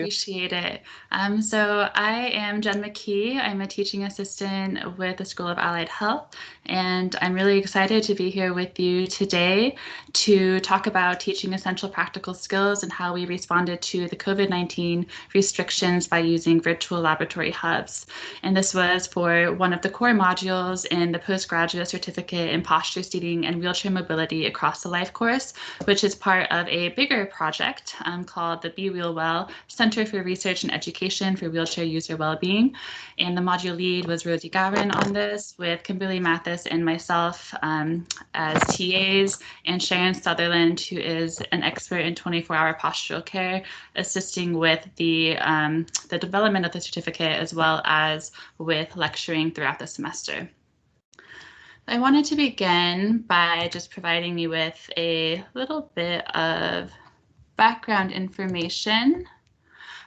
Appreciate it. So I am Jenn McKee. I'm a teaching assistant with the School of Allied Health, and I'm really excited to be here with you today to talk about teaching essential practical skills and how we responded to the COVID-19 restrictions by using virtual laboratory hubs. And this was for one of the core modules in the postgraduate certificate in posture seating and wheelchair mobility across the life course, which is part of a bigger project called the Be Wheel Well Center for Research and Education for Wheelchair User Wellbeing. And the module lead was Rosie Gowran on this, with Kimberly, Mathis, and myself as TAs, and Sharon Sutherland, who is an expert in 24-hour postural care, assisting with the development of the certificate as well as with lecturing throughout the semester. I wanted to begin by just providing you with a little bit of background information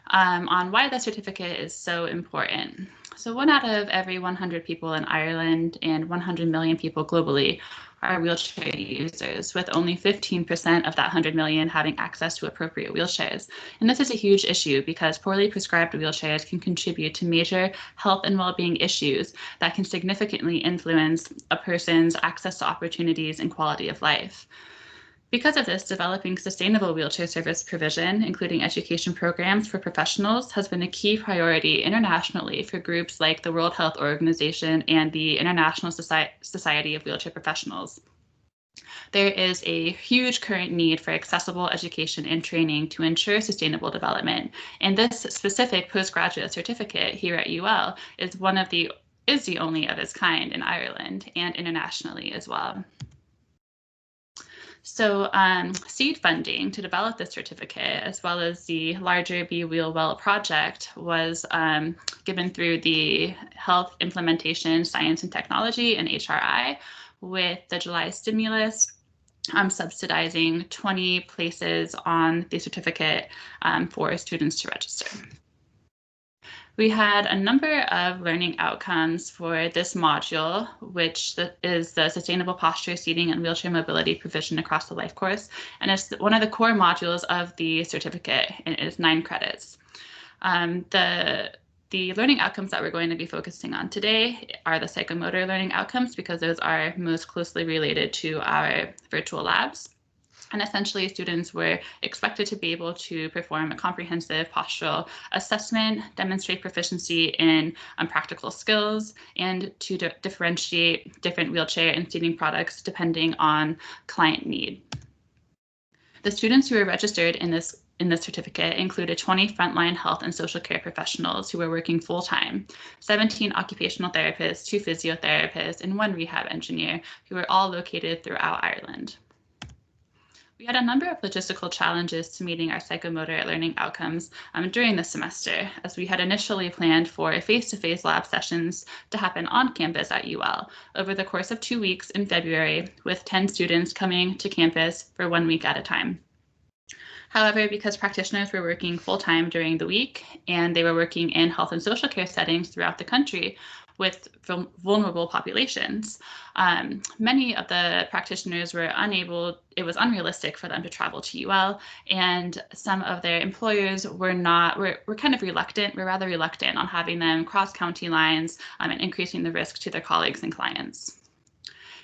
on why the certificate is so important. So 1 out of every 100 people in Ireland and 100 million people globally are wheelchair users, with only 15% of that 100 million having access to appropriate wheelchairs. And this is a huge issue because poorly prescribed wheelchairs can contribute to major health and well-being issues that can significantly influence a person's access to opportunities and quality of life. Because of this, developing sustainable wheelchair service provision, including education programs for professionals, has been a key priority internationally for groups like the World Health Organization and the International Society of Wheelchair Professionals. There is a huge current need for accessible education and training to ensure sustainable development. And this specific postgraduate certificate here at UL is the only of its kind in Ireland and internationally as well. So seed funding to develop this certificate, as well as the larger Be Wheel Well project, was given through the Health Implementation, Science and Technology and HRI, with the July stimulus subsidizing 20 places on the certificate for students to register. We had a number of learning outcomes for this module, which is the Sustainable Posture, Seating, and Wheelchair Mobility Provision across the life course. And it's one of the core modules of the certificate, and it is 9 credits. The learning outcomes that we're going to be focusing on today are the psychomotor learning outcomes, because those are most closely related to our virtual labs. And essentially, students were expected to be able to perform a comprehensive postural assessment, demonstrate proficiency in practical skills, and to differentiate different wheelchair and seating products depending on client need. The students who were registered in this certificate included 20 frontline health and social care professionals who were working full-time, 17 occupational therapists, 2 physiotherapists, and 1 rehab engineer, who were all located throughout Ireland. We had a number of logistical challenges to meeting our psychomotor learning outcomes during the semester, as we had initially planned for face-to-face lab sessions to happen on campus at UL over the course of 2 weeks in February, with 10 students coming to campus for 1 week at a time. However, because practitioners were working full-time during the week and they were working in health and social care settings throughout the country with vulnerable populations, many of the practitioners were it was unrealistic for them to travel to UL, and some of their employers were rather reluctant on having them cross county lines and increasing the risk to their colleagues and clients.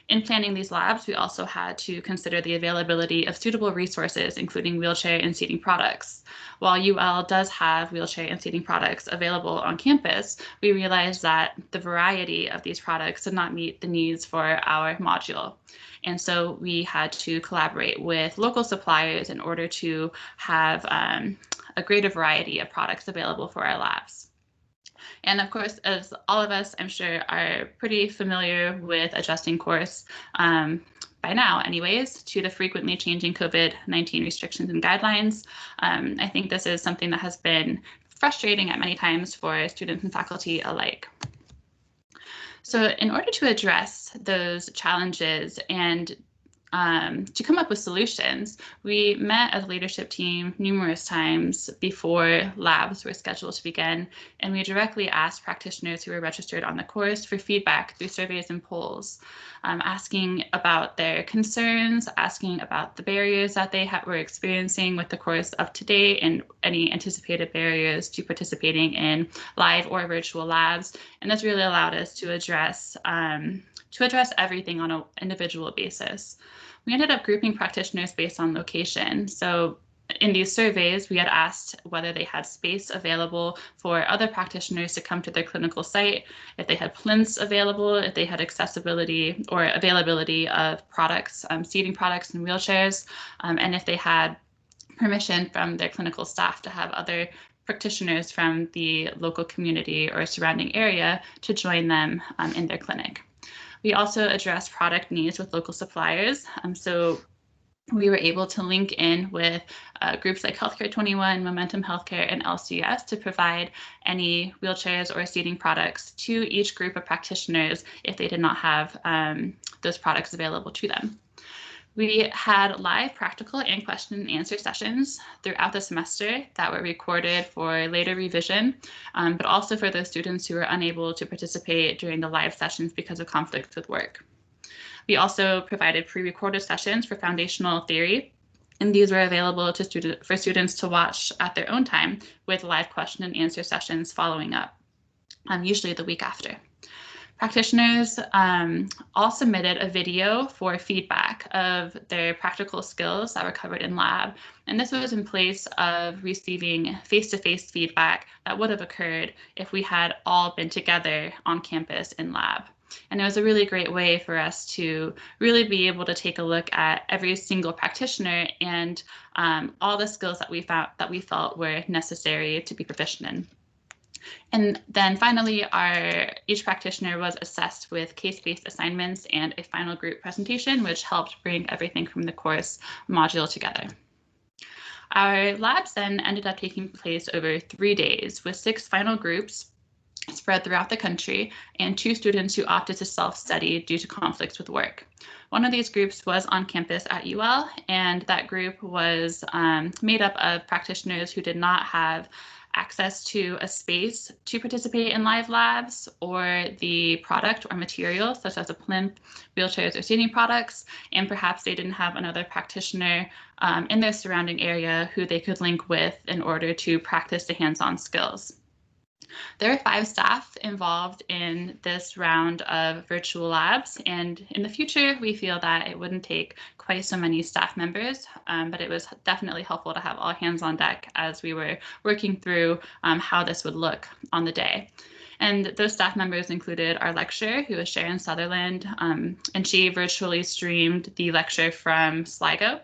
In planning these labs, we also had to consider the availability of suitable resources, including wheelchair and seating products. While UL does have wheelchair and seating products available on campus, we realized that the variety of these products did not meet the needs for our module. And so we had to collaborate with local suppliers in order to have a greater variety of products available for our labs. And of course, as all of us, I'm sure, are pretty familiar with adjusting course by now anyways, to the frequently changing COVID-19 restrictions and guidelines, I think this is something that has been frustrating at many times for students and faculty alike. So in order to address those challenges and come up with solutions. We met as a leadership team numerous times before labs were scheduled to begin, and we directly asked practitioners who were registered on the course for feedback through surveys and polls, asking about their concerns, asking about the barriers that they were experiencing with the course up to date and any anticipated barriers to participating in live or virtual labs. And this really allowed us to address everything on an individual basis. We ended up grouping practitioners based on location. So in these surveys, we had asked whether they had space available for other practitioners to come to their clinical site, if they had plinths available, if they had accessibility or availability of products, seating products and wheelchairs, and if they had permission from their clinical staff to have other practitioners from the local community or surrounding area to join them in their clinic. We also addressed product needs with local suppliers. So we were able to link in with groups like Healthcare 21, Momentum Healthcare, and LCS to provide any wheelchairs or seating products to each group of practitioners if they did not have those products available to them. We had live practical and question and answer sessions throughout the semester that were recorded for later revision, but also for those students who were unable to participate during the live sessions because of conflicts with work. We also provided pre-recorded sessions for foundational theory, and these were available to for students to watch at their own time with live question and answer sessions following up, usually the week after. Practitioners all submitted a video for feedback of their practical skills that were covered in lab. And this was in place of receiving face-to-face feedback that would have occurred if we had all been together on campus in lab. And it was a really great way for us to really be able to take a look at every single practitioner and all the skills that we felt were necessary to be proficient in. And then finally, each practitioner was assessed with case-based assignments and a final group presentation, which helped bring everything from the course module together. Our labs then ended up taking place over 3 days with 6 final groups spread throughout the country and 2 students who opted to self-study due to conflicts with work. One of these groups was on campus at UL, and that group was made up of practitioners who did not have access to a space to participate in live labs or the product or material, such as a plinth, wheelchairs, or seating products, and perhaps they didn't have another practitioner in their surrounding area who they could link with in order to practice the hands-on skills. There are 5 staff involved in this round of virtual labs, and in the future, we feel that it wouldn't take quite so many staff members, but it was definitely helpful to have all hands on deck as we were working through how this would look on the day. And those staff members included our lecturer, who was Sharon Sutherland, and she virtually streamed the lecture from Sligo.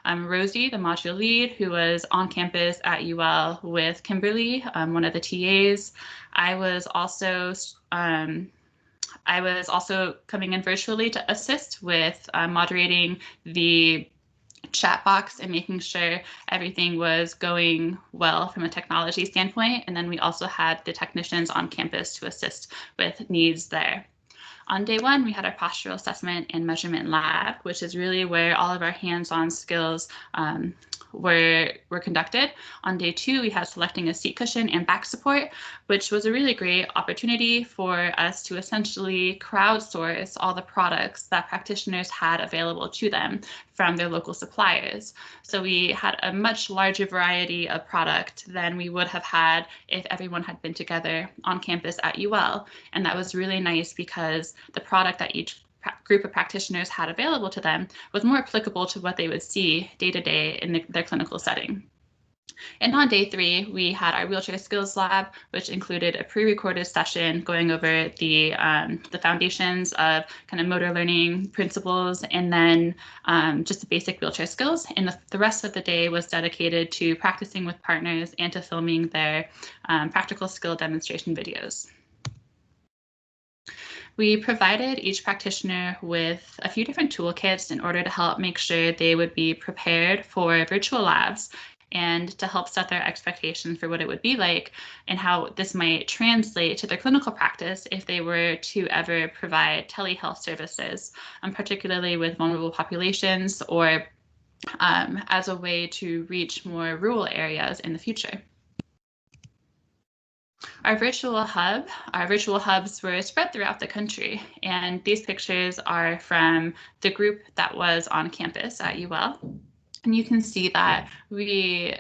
Rosie, the module lead, who was on campus at UL with Kimberly, one of the TAs. I was also coming in virtually to assist with moderating the chat box and making sure everything was going well from a technology standpoint. And then we also had the technicians on campus to assist with needs there. On day 1, we had our postural assessment and measurement lab, which is really where all of our hands-on skills were conducted. On day 2, we had selecting a seat cushion and back support, which was a really great opportunity for us to essentially crowdsource all the products that practitioners had available to them from their local suppliers. So we had a much larger variety of product than we would have had if everyone had been together on campus at UL. And that was really nice because the product that each group of practitioners had available to them was more applicable to what they would see day to day in their clinical setting. And on day 3, we had our wheelchair skills lab, which included a pre-recorded session going over the foundations of kind of motor learning principles, and then just the basic wheelchair skills. And the rest of the day was dedicated to practicing with partners and to filming their practical skill demonstration videos. We provided each practitioner with a few different toolkits in order to help make sure they would be prepared for virtual labs. and to help set their expectations for what it would be like and how this might translate to their clinical practice if they were to ever provide telehealth services, particularly with vulnerable populations or as a way to reach more rural areas in the future. Our virtual hubs were spread throughout the country, and these pictures are from the group that was on campus at UL. And you can see that we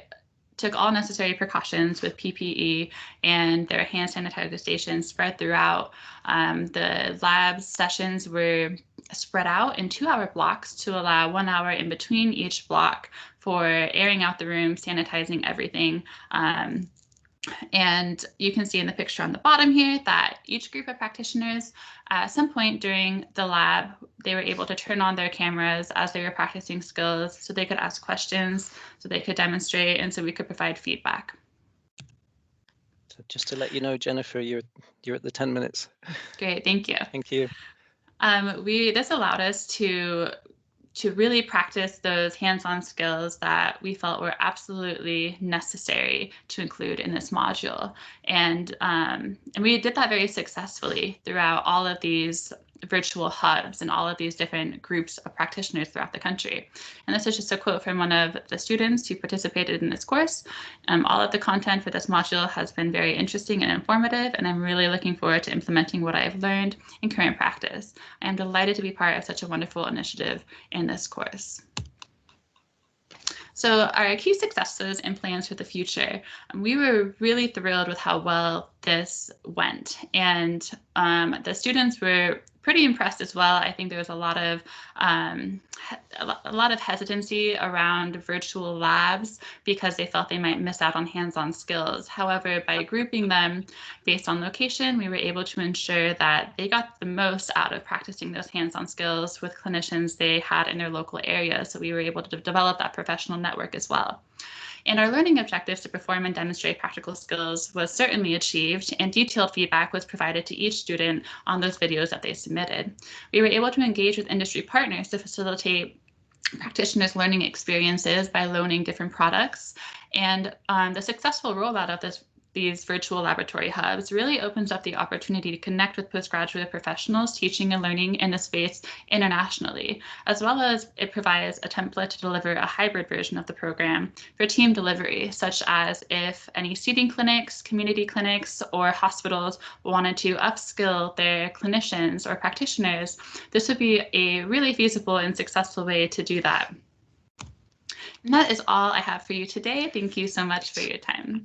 took all necessary precautions with PPE, and their hand sanitizer stations spread throughout. The lab sessions were spread out in 2-hour blocks to allow 1 hour in between each block for airing out the room, sanitizing everything. And you can see in the picture on the bottom here that each group of practitioners, at some point during the lab, they were able to turn on their cameras as they were practicing skills so they could ask questions, so they could demonstrate, and so we could provide feedback. So just to let you know, Jennifer, you're at the 10 minutes. Great, thank you. Thank you. This allowed us to really practice those hands-on skills that we felt were absolutely necessary to include in this module. And we did that very successfully throughout all of these virtual hubs and all of these different groups of practitioners throughout the country. And this is just a quote from one of the students who participated in this course. All of the content for this module has been very interesting and informative, and I'm really looking forward to implementing what I've learned in current practice. I am delighted to be part of such a wonderful initiative in this course. So our key successes and plans for the future, we were really thrilled with how well this went, and the students were pretty impressed as well. I think there was a lot of hesitancy around virtual labs because they felt they might miss out on hands-on skills. However, by grouping them based on location, we were able to ensure that they got the most out of practicing those hands-on skills with clinicians they had in their local area. So we were able to develop that professional network as well. And our learning objectives to perform and demonstrate practical skills was certainly achieved, and detailed feedback was provided to each student on those videos that they submitted. We were able to engage with industry partners to facilitate practitioners' learning experiences by loaning different products. And the successful rollout of these virtual laboratory hubs really opens up the opportunity to connect with postgraduate professionals teaching and learning in the space internationally, as well as it provides a template to deliver a hybrid version of the program for team delivery, such as if any seating clinics, community clinics, or hospitals wanted to upskill their clinicians or practitioners, this would be a really feasible and successful way to do that. And that is all I have for you today. Thank you so much for your time.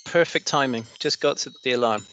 Perfect timing. Just got to the alarm.